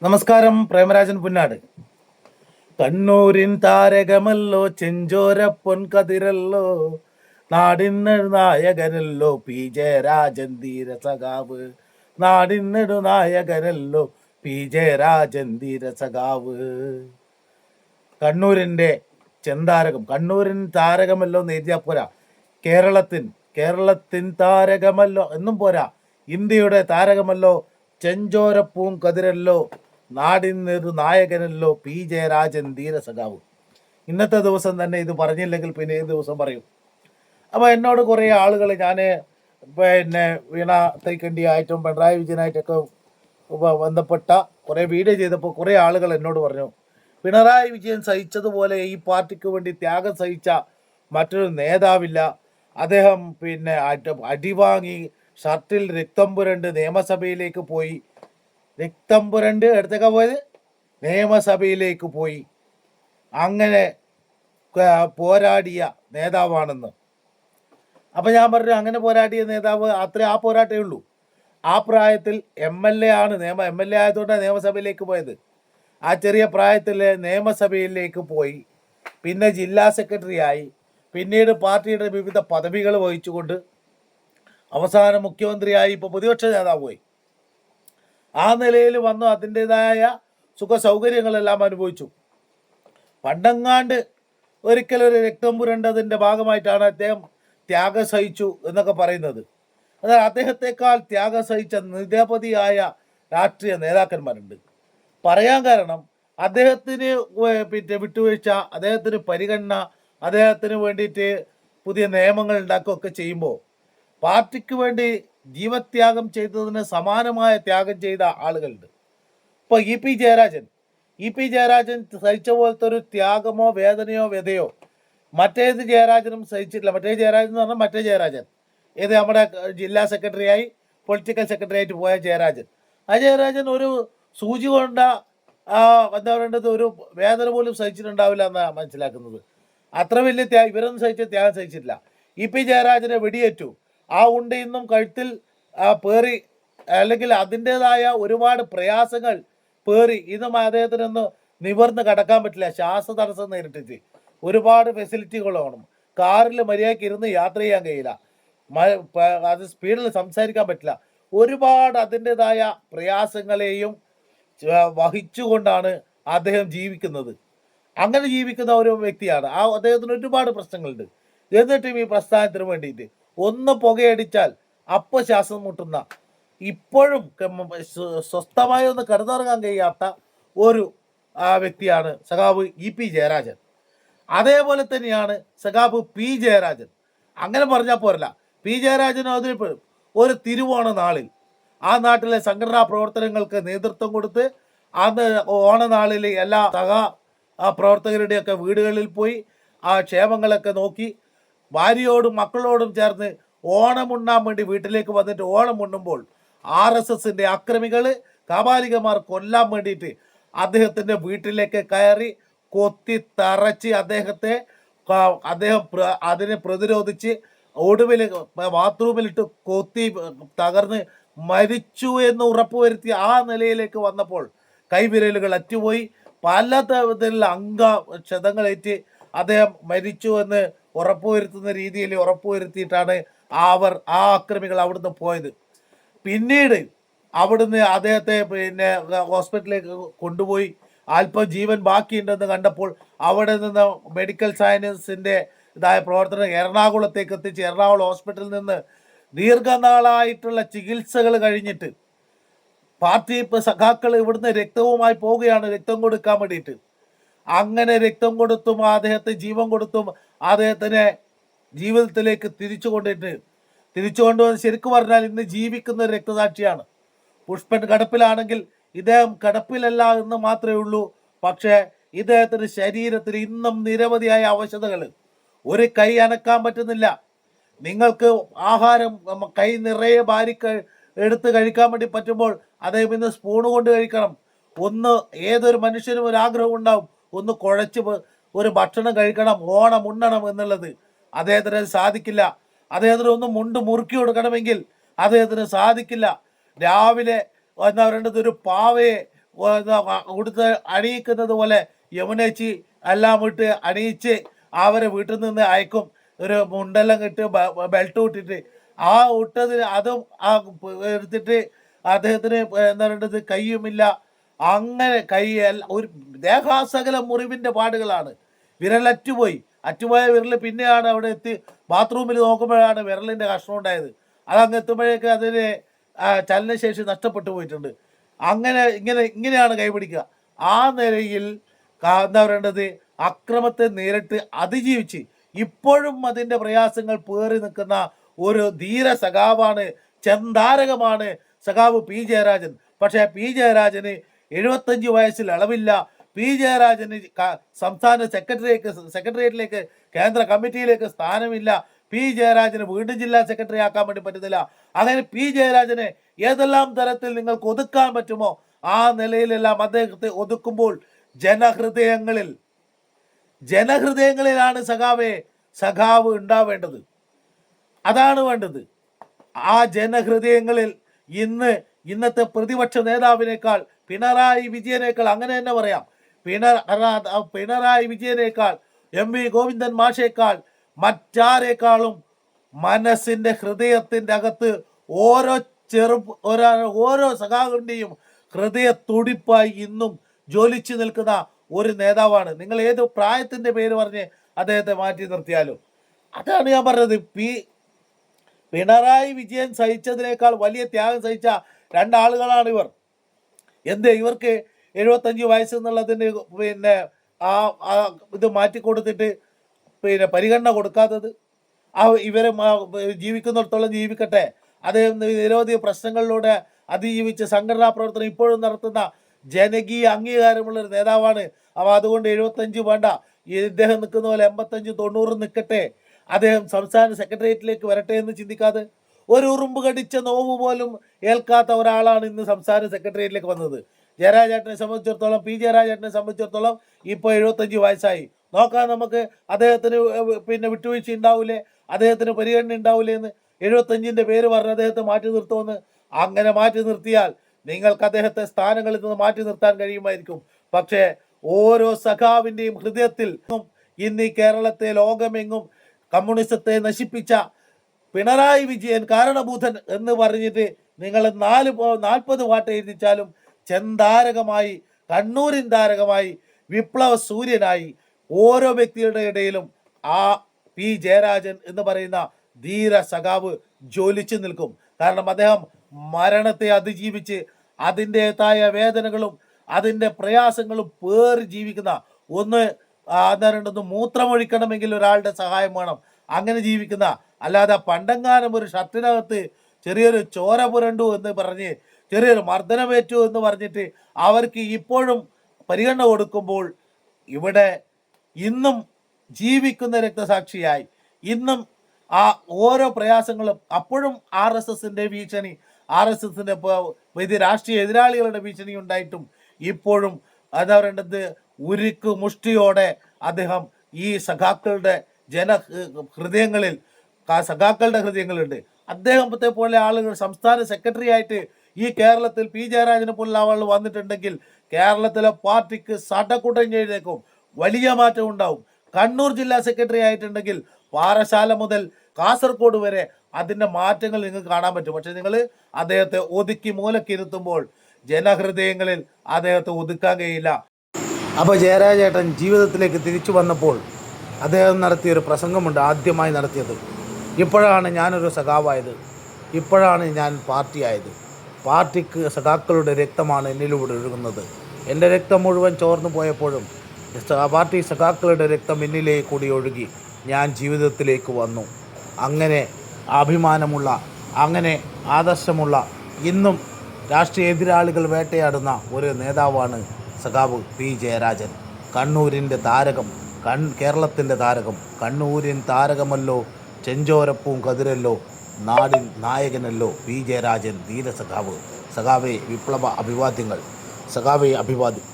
നമസ്കാരം. പ്രേമരാജൻ പുന്നാട്. കണ്ണൂരിൻ താരകമല്ലോ, ചെഞ്ചോര പൊൻകതിരല്ലോ, നാടിനൊരു നായകനല്ലോ പി ജയരാജൻ ധീര സഖാവ്. നാടിനൊരു നായകനല്ലോ പി ജയരാജൻ ധീര സഖാവ്. കണ്ണൂരിൻ്റെ ചെന്താരകം. കണ്ണൂരിൻ താരകമല്ലോ എന്ന് എഴുതിയാൽ പോരാ. കേരളത്തിൻ താരകമല്ലോ എന്നും പോരാ. ഇന്ത്യയുടെ താരകമല്ലോ, ചെഞ്ചോരപ്പൂം കതിരല്ലോ, നാടിനൊരു നായകനല്ലോ പി ജയരാജൻ ധീര സഖാവ്. ഇന്നത്തെ ദിവസം തന്നെ ഇത് പറഞ്ഞില്ലെങ്കിൽ പിന്നെ ഏത് ദിവസം പറയും? അപ്പോൾ എന്നോട് കുറേ ആളുകൾ, ഞാൻ വീണ തൈക്കണ്ടിയായിട്ടും പിണറായി വിജയനായിട്ടൊക്കെ ബന്ധപ്പെട്ട കുറേ വീഡിയോ ചെയ്തപ്പോൾ കുറേ ആളുകൾ എന്നോട് പറഞ്ഞു, പിണറായി വിജയൻ സഹിച്ചതുപോലെ ഈ പാർട്ടിക്ക് വേണ്ടി ത്യാഗം സഹിച്ച മറ്റൊരു നേതാവില്ല. അദ്ദേഹം അടിവാങ്ങി ഷർട്ടിൽ രക്തം പുരണ്ട് നിയമസഭയിലേക്ക് പോയി. രക്തം പുരണ്ട് എടുത്തൊക്കെ പോയത് നിയമസഭയിലേക്ക് പോയി. അങ്ങനെ പോരാടിയ നേതാവാണെന്ന്. അപ്പം ഞാൻ പറഞ്ഞു, അങ്ങനെ പോരാടിയ നേതാവ് ആ പോരാട്ടേ ഉള്ളൂ. ആ പ്രായത്തിൽ MLA ആണ്, MLA ആയതുകൊണ്ടാണ് നിയമസഭയിലേക്ക് പോയത്. ആ ചെറിയ പ്രായത്തിൽ നിയമസഭയിലേക്ക് പോയി, പിന്നെ ജില്ലാ സെക്രട്ടറി ആയി, പിന്നീട് പാർട്ടിയുടെ വിവിധ പദവികൾ വഹിച്ചുകൊണ്ട് അവസാനം മുഖ്യമന്ത്രിയായി, ഇപ്പോൾ പ്രതിപക്ഷ നേതാവ് പോയി. ആ നിലയിൽ വന്നു അതിൻ്റെതായ സുഖ സൗകര്യങ്ങളെല്ലാം അനുഭവിച്ചു. പണ്ടങ്ങാണ്ട് ഒരിക്കലൊരു രക്തം പുരണ്ടതിൻ്റെ ഭാഗമായിട്ടാണ് അദ്ദേഹം ത്യാഗം സഹിച്ചു എന്നൊക്കെ പറയുന്നത്. അതായത് അദ്ദേഹത്തെക്കാൾ ത്യാഗം സഹിച്ച നിരവധിയായ രാഷ്ട്രീയ നേതാക്കന്മാരുണ്ട്. പറയാൻ കാരണം, അദ്ദേഹത്തിന് വിട്ടുവീഴ്ച, അദ്ദേഹത്തിന് പരിഗണന, അദ്ദേഹത്തിന് വേണ്ടിയിട്ട് പുതിയ നിയമങ്ങൾ ഉണ്ടാക്കുകയൊക്കെ ചെയ്യുമ്പോൾ പാർട്ടിക്ക് വേണ്ടി ജീവത്യാഗം ചെയ്തതിന് സമാനമായ ത്യാഗം ചെയ്ത ആളുകളുണ്ട്. ഇപ്പോൾ ഇ പി ജയരാജൻ സഹിച്ച പോലത്തെ ഒരു ത്യാഗമോ വേദനയോ വ്യതയോ മറ്റേത് ജയരാജനും സഹിച്ചിട്ടില്ല. മറ്റേ ജയരാജൻ എന്ന് പറഞ്ഞാൽ മറ്റേ ജയരാജൻ, നമ്മുടെ ജില്ലാ സെക്രട്ടറിയായി പൊളിറ്റിക്കൽ സെക്രട്ടറി ആയിട്ട് പോയ ജയരാജൻ. ആ ജയരാജൻ ഒരു സൂചി കൊണ്ട എന്താ പറയേണ്ടത്, ഒരു വേദന പോലും സഹിച്ചിട്ടുണ്ടാവില്ല എന്നാണ് മനസ്സിലാക്കുന്നത്. അത്ര വലിയ ഇവരൊന്നും ത്യാഗം സഹിച്ചിട്ടില്ല. ഇ പി ജയരാജനെ വെടിയേറ്റു. ആ ഉണ്ട ഇന്നും കഴുത്തിൽ പേറി, അല്ലെങ്കിൽ അതിൻ്റെതായ ഒരുപാട് പ്രയാസങ്ങൾ പേറി ഇന്നും അദ്ദേഹത്തിനൊന്ന് നിവർന്ന് കടക്കാൻ പറ്റില്ല. ശ്വാസതടസ്സം നേരിട്ടിട്ട് ഒരുപാട് ഫെസിലിറ്റികൾ വേണം. കാറിൽ മര്യാദയ്ക്ക് ഇരുന്ന് യാത്ര ചെയ്യാൻ കഴിയില്ല, അത് സ്പീഡിൽ സംസാരിക്കാൻ പറ്റില്ല. ഒരുപാട് അതിൻ്റെതായ പ്രയാസങ്ങളെയും വഹിച്ചുകൊണ്ടാണ് അദ്ദേഹം ജീവിക്കുന്നത്. അങ്ങനെ ജീവിക്കുന്ന ഒരു വ്യക്തിയാണ്. അദ്ദേഹത്തിന് ഒരുപാട് പ്രശ്നങ്ങളുണ്ട്. എന്നിട്ടും ഈ പ്രസ്ഥാനത്തിന് വേണ്ടിയിട്ട് ഒന്ന് പുകയടിച്ചാൽ അപ്പോൾ ശ്വാസം മുട്ടുന്ന, ഇപ്പോഴും സ്വസ്ഥമായി ഒന്ന് കിടന്നുറങ്ങാൻ കഴിയാത്ത ഒരു വ്യക്തിയാണ് സഖാവ് ഇ പി ജയരാജൻ. അതേപോലെ തന്നെയാണ് സഖാവ് പി ജയരാജൻ. അങ്ങനെ പറഞ്ഞാൽ പോരല്ല. പി ജയരാജൻ അവതരിപ്പെടും ഒരു തിരുവോണ നാളിൽ ആ നാട്ടിലെ സംഘടനാ പ്രവർത്തനങ്ങൾക്ക് നേതൃത്വം കൊടുത്ത് അന്ന് ഓണനാളിൽ എല്ലാ പ്രവർത്തകരുടെയൊക്കെ വീടുകളിൽ പോയി ആ ക്ഷേമങ്ങളൊക്കെ നോക്കി ഭാര്യയോടും മക്കളോടും ചേർന്ന് ഓണമുണ്ണാൻ വേണ്ടി വീട്ടിലേക്ക് വന്നിട്ട് ഓണം ഉണ്ണുമ്പോൾ RSSൻ്റെ അക്രമികൾ, കാപാലികമാർ കൊല്ലാൻ വേണ്ടിയിട്ട് അദ്ദേഹത്തിൻ്റെ വീട്ടിലേക്ക് കയറി കൊത്തി തറച്ച് അദ്ദേഹം അതിനെ പ്രതിരോധിച്ച് ഒടുവിൽ ബാത്റൂമിലിട്ട് കൊത്തി തകർന്ന് മരിച്ചു എന്ന് ഉറപ്പുവരുത്തി ആ നിലയിലേക്ക് വന്നപ്പോൾ കൈവിരലുകൾ അറ്റുപോയി, പല തരത്തിലുള്ള ക്ഷതങ്ങളേറ്റ് അദ്ദേഹം മരിച്ചു എന്ന് ഉറപ്പുവരുത്തുന്ന രീതിയിൽ ഉറപ്പുവരുത്തിയിട്ടാണ് ആ അക്രമികൾ അവിടുന്ന് പോയത്. പിന്നീട് അവിടുന്ന് അദ്ദേഹത്തെ ഹോസ്പിറ്റലിലേക്ക് കൊണ്ടുപോയി. അല്പം ജീവൻ ബാക്കിയുണ്ടെന്ന് കണ്ടപ്പോൾ അവിടെ നിന്ന് മെഡിക്കൽ സയൻസിൻ്റെ പ്രവർത്തനം എറണാകുളത്തേക്ക് എത്തിച്ച് എറണാകുളം ഹോസ്പിറ്റലിൽ നിന്ന് ദീർഘനാളായിട്ടുള്ള ചികിത്സകൾ കഴിഞ്ഞിട്ട് പാർട്ടി സഖാക്കൾ ഇവിടുന്ന് രക്തവുമായി പോവുകയാണ്, രക്തം കൊടുക്കാൻ വേണ്ടിയിട്ട്. അങ്ങനെ രക്തം കൊടുത്തും അദ്ദേഹത്തെ ജീവൻ കൊടുത്തും അദ്ദേഹത്തിനെ ജീവിതത്തിലേക്ക് തിരിച്ചു കൊണ്ടുവന്ന് ശരിക്കും പറഞ്ഞാൽ ഇന്ന് ജീവിക്കുന്ന രക്തസാക്ഷിയാണ്. പുഷ്പൻ കിടപ്പിലാണെങ്കിൽ ഇദ്ദേഹം കിടപ്പിലല്ല എന്ന് മാത്രമേ ഉള്ളൂ. പക്ഷേ ഇദ്ദേഹത്തിന് ശരീരത്തിൽ ഇന്നും നിരവധിയായ അവശതകൾ. ഒരു കൈ അനക്കാൻ പറ്റുന്നില്ല. നിങ്ങൾക്ക് ആഹാരം കൈ നിറയെ എടുത്ത് കഴിക്കാൻ വേണ്ടി പറ്റുമ്പോൾ അദ്ദേഹം ഇന്ന് സ്പൂണ് കൊണ്ട് കഴിക്കണം. ഏതൊരു മനുഷ്യനും ഒരു ആഗ്രഹം ഉണ്ടാവും, ഒന്ന് കുഴച്ച് ഒരു ഭക്ഷണം കഴിക്കണം, ഓണം ഉണ്ണണം എന്നുള്ളത്. അദ്ദേഹത്തിന് സാധിക്കില്ല. അദ്ദേഹത്തിന് ഒന്ന് മുണ്ട് മുറുക്കി കൊടുക്കണമെങ്കിൽ അദ്ദേഹത്തിന് സാധിക്കില്ല. രാവിലെ എന്താ പറയേണ്ടത്, ഒരു പാവയെ ഉടുത്ത് അണിയിക്കുന്നത് പോലെ യമുനേച്ചി എല്ലാം ഇട്ട് അണിയിച്ച് അവരെ വീട്ടിൽ നിന്ന് അയക്കും. ഒരു മുണ്ടെല്ലാം ഇട്ട് ബെൽറ്റ് ഇട്ടിട്ട് ആ ഇട്ടതിന് അതും എടുത്തിട്ട് അദ്ദേഹത്തിന് എന്താ പറയേണ്ടത് കയ്യുമില്ല. അങ്ങനെ കൈ ഒരു ദേഹാസകലം മുറിവിൻ്റെ പാടുകളാണ്. വിരലറ്റുപോയി. അറ്റുപോയ വിരൽ പിന്നെയാണ് അവിടെ എത്തി ബാത്റൂമിൽ നോക്കുമ്പോഴാണ് വിരലിൻ്റെ കഷ്ണം ഉണ്ടായത്. അതങ്ങ് എത്തുമ്പോഴേക്ക് അതിന് ചലനശേഷി നഷ്ടപ്പെട്ടു പോയിട്ടുണ്ട്. ഇങ്ങനെയാണ് കൈപിടിക്കുക. ആ നിലയിൽ എന്താ പറയേണ്ടത് അക്രമത്തെ നേരിട്ട് അതിജീവിച്ച് ഇപ്പോഴും അതിൻ്റെ പ്രയാസങ്ങൾ പേറി നിൽക്കുന്ന ഒരു ധീര സഖാവാണ്, ചെന്താരകമാണ് സഖാവ് പി ജയരാജൻ. പക്ഷേ പി ജയരാജന് 75 വയസ്സിൽ ഇളവില്ല. പി ജയരാജന് സംസ്ഥാന സെക്രട്ടേറിയറ്റിലേക്ക് കേന്ദ്ര കമ്മിറ്റിയിലേക്ക് സ്ഥാനമില്ല. പി ജയരാജന് വീണ്ടും ജില്ലാ സെക്രട്ടറി ആക്കാൻ വേണ്ടി പറ്റുന്നില്ല. അങ്ങനെ പി ജയരാജനെ ഏതെല്ലാം തരത്തിൽ നിങ്ങൾക്ക് ഒതുക്കാൻ പറ്റുമോ ആ നിലയിലെല്ലാം അദ്ദേഹത്തെ ഒതുക്കുമ്പോൾ ജനഹൃദയങ്ങളിലാണ് സഖാവ് ഉണ്ടാവേണ്ടത്. അതാണ് വേണ്ടത്. ആ ജനഹൃദയങ്ങളിൽ ഇന്നത്തെ പ്രതിപക്ഷ നേതാവിനേക്കാൾ പിണറായി വിജയനേക്കാൾ, അങ്ങനെ തന്നെ പറയാം, പിണറായി വിജയനേക്കാൾ, എം.വി. ഗോവിന്ദൻ മാഷേക്കാൾ, മറ്റാരേക്കാളും മനസ്സിൻ്റെ ഹൃദയത്തിൻ്റെ അകത്ത് ഓരോ സഖാവിൻ്റെയും ഹൃദയ തുടിപ്പായി ഇന്നും ജ്വലിച്ചു നിൽക്കുന്ന ഒരു നേതാവാണ്. നിങ്ങൾ ഏത് പ്രായത്തിൻ്റെ പേര് പറഞ്ഞ് അദ്ദേഹത്തെ മാറ്റി നിർത്തിയാലും അതാണ് ഞാൻ പറഞ്ഞത്. പിണറായി വിജയൻ സഹിച്ചതിനേക്കാൾ വലിയ ത്യാഗം സഹിച്ച രണ്ടാളുകളാണ് ഇവർ. ഇവർക്ക് 75 വയസ്സ് എന്നുള്ളതിന് ഇത് മാറ്റിക്കൊടുത്തിട്ട് പരിഗണന കൊടുക്കാത്തത്? ഇവരെ ജീവിക്കുന്നിടത്തോളം ജീവിക്കട്ടെ. അദ്ദേഹം നിരവധി പ്രശ്നങ്ങളിലൂടെ അതിജീവിച്ച് സംഘടനാ പ്രവർത്തനം ഇപ്പോഴും നടത്തുന്ന ജനകീയ അംഗീകാരമുള്ളൊരു നേതാവാണ്. അപ്പോൾ അതുകൊണ്ട് 75 വേണ്ട, ഇദ്ദേഹം നിൽക്കുന്ന പോലെ 85, 90 നിൽക്കട്ടെ, അദ്ദേഹം സംസ്ഥാന സെക്രട്ടേറിയറ്റിലേക്ക് വരട്ടെ എന്ന് ചിന്തിക്കാതെ ഒരു ഉറുമ്പ് കടിച്ച നോവ് പോലും ഏൽക്കാത്ത ഒരാളാണ് ഇന്ന് സംസ്ഥാന സെക്രട്ടേറിയറ്റിലേക്ക് വന്നത്. ജയരാജേട്ടനെ സംബന്ധിച്ചിടത്തോളം, പി ജയരാജേട്ടനെ സംബന്ധിച്ചിടത്തോളം ഇപ്പോൾ 75 വയസ്സായി. നോക്കാം നമുക്ക് അദ്ദേഹത്തിന് വിട്ടുവീഴ്ച ഉണ്ടാവില്ലേ, അദ്ദേഹത്തിന് പരിഗണന ഉണ്ടാവില്ലേ എന്ന്. 75ൻ്റെ പേര് പറഞ്ഞ് അദ്ദേഹത്തെ മാറ്റി നിർത്തുമെന്ന്. അങ്ങനെ മാറ്റി നിർത്തിയാൽ നിങ്ങൾക്ക് അദ്ദേഹത്തെ സ്ഥാനങ്ങളിൽ നിന്ന് മാറ്റി നിർത്താൻ കഴിയുമായിരിക്കും. പക്ഷേ ഓരോ സഖാവിൻ്റെയും ഹൃദയത്തിൽ ഇന്ന് ഈ കേരളത്തെ ലോകമെങ്ങും കമ്മ്യൂണിസത്തെ നശിപ്പിച്ച പിണറായി വിജയൻ കാരണഭൂതൻ എന്ന് പറഞ്ഞിട്ട് നിങ്ങൾ 40 പാട്ട് എഴുതിച്ചാലും ചെന്താരകമായി, കണ്ണൂരിൻ താരകമായി, വിപ്ലവ സൂര്യനായി ഓരോ വ്യക്തിയുടെ ഇടയിലും ആ പി ജയരാജൻ എന്ന് പറയുന്ന ധീര സഖാവ് ജ്വലിച്ചു നിൽക്കും. കാരണം അദ്ദേഹം മരണത്തെ അതിജീവിച്ച് അതിൻ്റെതായ വേദനകളും അതിൻ്റെ പ്രയാസങ്ങളും പേറി ജീവിക്കുന്ന ഒന്ന് മൂത്രമൊഴിക്കണമെങ്കിൽ ഒരാളുടെ സഹായം വേണം, അങ്ങനെ ജീവിക്കുന്ന, അല്ലാതെ പണ്ടെങ്ങാനും ഒരു ഷർട്ടിനകത്ത് ചെറിയൊരു ചോര പുരണ്ടു എന്ന് പറഞ്ഞ്, ചെറിയൊരു മർദ്ദനമേറ്റു എന്ന് പറഞ്ഞിട്ട് അവർക്ക് ഇപ്പോഴും പരിഗണന കൊടുക്കുമ്പോൾ ഇവിടെ ഇന്നും ജീവിക്കുന്ന രക്തസാക്ഷിയായി, ഇന്നും ആ ഓരോ പ്രയാസങ്ങളും അപ്പോഴും RSSൻ്റെ ഭീഷണി, RSSൻ്റെ വലിയ രാഷ്ട്രീയ എതിരാളികളുടെ ഭീഷണി ഉണ്ടായിട്ടും ഇപ്പോഴും എന്താ പറയേണ്ടത് ഉരുക്ക് മുഷ്ടിയോടെ അദ്ദേഹം ഈ സഖാക്കളുടെ ഹൃദയങ്ങളുണ്ട്. അദ്ദേഹത്തെ പോലെ ആളുകൾ സംസ്ഥാന സെക്രട്ടറി ആയിട്ട് ഈ കേരളത്തിൽ പി ജയരാജനെ പോലുള്ള ആളുകൾ വന്നിട്ടുണ്ടെങ്കിൽ കേരളത്തിലെ പാർട്ടിക്ക് സടകുടഞ്ഞെഴുന്നേക്കും, വലിയ മാറ്റം ഉണ്ടാവും. കണ്ണൂർ ജില്ലാ സെക്രട്ടറി ആയിട്ടുണ്ടെങ്കിൽ പാറശാല മുതൽ കാസർഗോഡ് വരെ അതിൻ്റെ മാറ്റങ്ങൾ നിങ്ങൾക്ക് കാണാൻ പറ്റും. പക്ഷെ നിങ്ങൾ അദ്ദേഹത്തെ ഒതുക്കി മൂലക്കിരുത്തുമ്പോൾ ജനഹൃദയങ്ങളിൽ അദ്ദേഹത്തെ ഒതുക്കാൻ കഴിയില്ല. അപ്പോൾ ജയരാജേട്ടൻ ജീവിതത്തിലേക്ക് തിരിച്ചു വന്നപ്പോൾ അദ്ദേഹം നടത്തിയൊരു പ്രസംഗമുണ്ട്, ആദ്യമായി നടത്തിയത്. ഇപ്പോഴാണ് ഞാനൊരു സഖാവായത്, ഇപ്പോഴാണ് ഞാൻ പാർട്ടിയായത്. പാർട്ടിക്ക് സഖാക്കളുടെ രക്തമാണ് എന്നിലൂടെ ഒഴുകുന്നത്. എൻ്റെ രക്തം മുഴുവൻ ചോർന്നു പോയപ്പോഴും പാർട്ടി സഖാക്കളുടെ രക്തം എന്നിലേക്ക് കൂടി ഒഴുകി ഞാൻ ജീവിതത്തിലേക്ക് വന്നു. അങ്ങനെ അഭിമാനമുള്ള, അങ്ങനെ ആദർശമുള്ള, ഇന്നും രാഷ്ട്രീയ എതിരാളികൾ വേട്ടയാടുന്ന ഒരു നേതാവാണ് സഖാവ് പി ജയരാജൻ. കണ്ണൂരിൻ്റെ താരകം, കേരളത്തിൻ്റെ താരകം, കണ്ണൂരിൻ താരകമല്ലോ, ചെഞ്ചോരപ്പൂം കതിരല്ലോ, നാടിൻ നായകനല്ലോ പി ജയരാജൻ ധീര സഖാവ്. സഖാവെ വിപ്ലവ അഭിവാദ്യങ്ങൾ, സഖാവെ അഭിവാദ്യം.